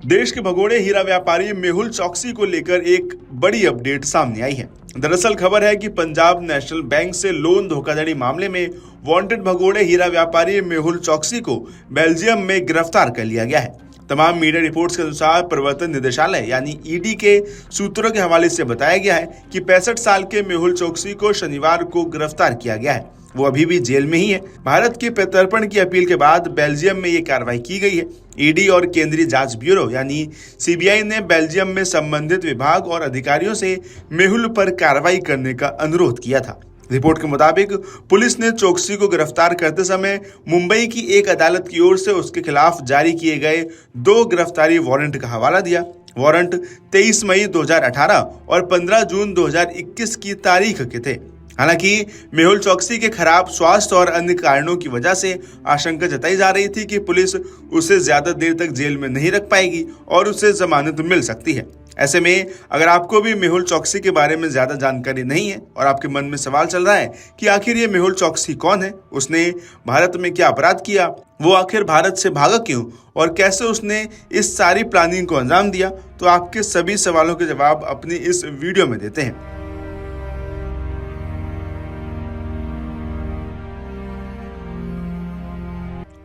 देश के भगोड़े हीरा व्यापारी मेहुल चोकसी को लेकर एक बड़ी अपडेट सामने आई है। दरअसल खबर है कि पंजाब नेशनल बैंक से लोन धोखाधड़ी मामले में वांटेड भगोड़े हीरा व्यापारी मेहुल चोकसी को बेल्जियम में गिरफ्तार कर लिया गया है। तमाम मीडिया रिपोर्ट्स के अनुसार प्रवर्तन निदेशालय यानी ईडी के सूत्रों के हवाले से बताया गया है कि 65 साल के मेहुल चोकसी को शनिवार को गिरफ्तार किया गया है। वो अभी भी जेल में ही है। भारत के प्रत्यर्पण की अपील के बाद बेल्जियम में ये कार्रवाई की गई है। ईडी और केंद्रीय जांच ब्यूरो यानी सीबीआई ने बेल्जियम में संबंधित विभाग और अधिकारियों से मेहुल पर कार्रवाई करने का अनुरोध किया था। रिपोर्ट के मुताबिक पुलिस ने चोकसी को गिरफ्तार करते समय मुंबई की एक अदालत की ओर से उसके खिलाफ जारी किए गए 2 गिरफ्तारी वारंट का हवाला दिया। वारंट 23 मई 2018 और 15 जून 2021 की तारीख के थे। हालांकि मेहुल चोकसी के खराब स्वास्थ्य और अन्य कारणों की वजह से आशंका जताई जा रही थी कि पुलिस उसे ज्यादा देर तक जेल में नहीं रख पाएगी और उसे जमानत मिल सकती है। ऐसे में अगर आपको भी मेहुल चोकसी के बारे में ज्यादा जानकारी नहीं है और आपके मन में सवाल चल रहा है कि आखिर ये मेहुल चोकसी कौन है, उसने भारत में क्या अपराध किया, वो आखिर भारत से भागा क्यों और कैसे उसने इस सारी प्लानिंग को अंजाम दिया, तो आपके सभी सवालों के जवाब अपनी इस वीडियो में देते हैं।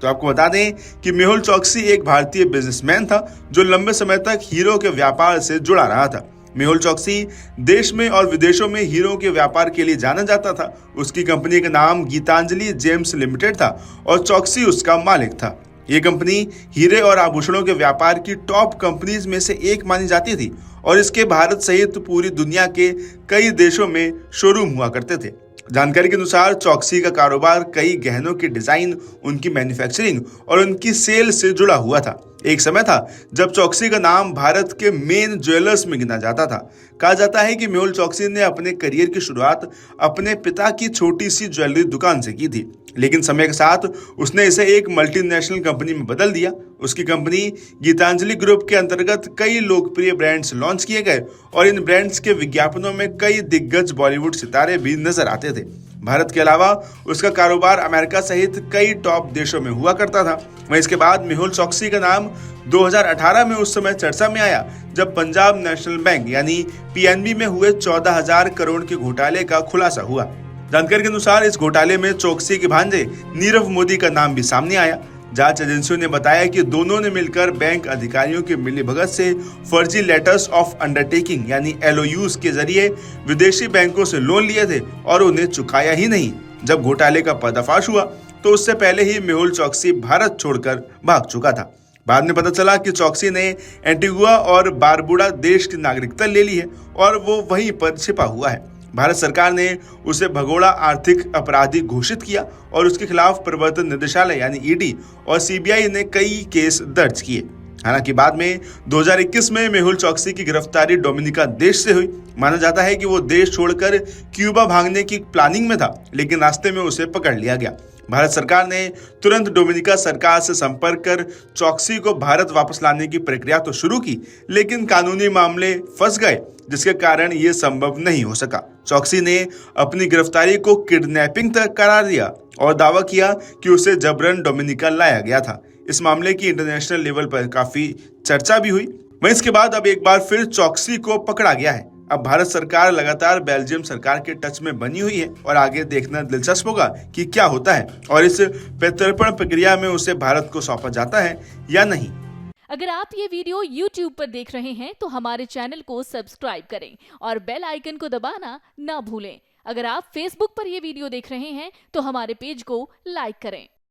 तो आपको बता दें कि मेहुल चोकसी एक भारतीय बिजनेसमैन था जो लंबे समय तक हीरो के व्यापार से जुड़ा रहा था। मेहुल चोकसी देश में और विदेशों में हीरो के व्यापार के लिए जाना जाता था। उसकी कंपनी का नाम गीतांजलि जेम्स लिमिटेड था और चोकसी उसका मालिक था। ये कंपनी हीरे और आभूषणों के व्यापार की टॉप कंपनीज में से एक मानी जाती थी और इसके भारत सहित पूरी दुनिया के कई देशों में शोरूम हुआ करते थे। जानकारी के अनुसार चोकसी का कारोबार कई गहनों की डिजाइन, उनकी मैन्युफैक्चरिंग और उनकी सेल से जुड़ा हुआ था। एक समय था जब चोकसी का नाम भारत के मेन ज्वेलर्स में गिना जाता था। कहा जाता है कि मेहुल चोकसी ने अपने करियर की शुरुआत अपने पिता की छोटी सी ज्वेलरी दुकान से की थी, लेकिन समय के साथ उसने इसे एक मल्टीनेशनल कंपनी में बदल दिया। उसकी कंपनी गीतांजलि ग्रुप के अंतर्गत कई लोकप्रिय ब्रांड्स लॉन्च किए गए और इन ब्रांड्स के विज्ञापनों में कई दिग्गज बॉलीवुड सितारे भी नजर आते थे। भारत के अलावा उसका कारोबार अमेरिका सहित कई टॉप देशों में हुआ करता था। वहीं इसके बाद मेहुल चोकसी का नाम 2018 में उस समय चर्चा में आया जब पंजाब नेशनल बैंक यानी पीएनबी में हुए 14,000 करोड़ के घोटाले का खुलासा हुआ। जानकारी के अनुसार इस घोटाले में चोकसी के भांजे नीरव मोदी का नाम भी सामने आया। जांच एजेंसियों ने बताया कि दोनों ने मिलकर बैंक अधिकारियों के मिलीभगत से फर्जी लेटर्स ऑफ अंडरटेकिंग यानी LOUs के जरिए विदेशी बैंकों से लोन लिए थे और उन्हें चुकाया ही नहीं। जब घोटाले का पर्दाफाश हुआ तो उससे पहले ही मेहुल चोकसी भारत छोड़कर भाग चुका था। बाद में पता चला कि चोकसी ने एंटीगुआ और बारबुडा देश की नागरिकता ले ली है और वो वहीं पर छिपा हुआ है। भारत सरकार ने उसे भगोड़ा आर्थिक अपराधी घोषित किया और उसके खिलाफ प्रवर्तन निदेशालय यानी ईडी और सीबीआई ने कई केस दर्ज किए। हालांकि बाद में 2021 में मेहुल चोकसी की गिरफ्तारी डोमिनिका देश से हुई। माना जाता है कि वो देश छोड़कर क्यूबा भागने की प्लानिंग में था, लेकिन रास्ते में उसे पकड़ लिया गया। भारत सरकार ने तुरंत डोमिनिका सरकार से संपर्क कर चोकसी को भारत वापस लाने की प्रक्रिया तो शुरू की, लेकिन कानूनी मामले फंस गए, जिसके कारण ये संभव नहीं हो सका। चोकसी ने अपनी गिरफ्तारी को किडनैपिंग तक करार दिया और दावा किया कि उसे जबरन डोमिनिका लाया गया था। इस मामले की इंटरनेशनल लेवल पर काफी चर्चा भी हुई। वहीं इसके बाद अब एक बार फिर चोकसी को पकड़ा गया है। अब भारत सरकार लगातार बेल्जियम सरकार के टच में बनी हुई है और आगे देखना दिलचस्प होगा कि क्या होता है और इस प्रत्यर्पण प्रक्रिया में उसे भारत को सौंपा जाता है या नहीं। अगर आप ये वीडियो YouTube पर देख रहे हैं तो हमारे चैनल को सब्सक्राइब करें और बेल आइकन को दबाना ना भूलें। अगर आप Facebook पर ये वीडियो देख रहे हैं तो हमारे पेज को लाइक करें।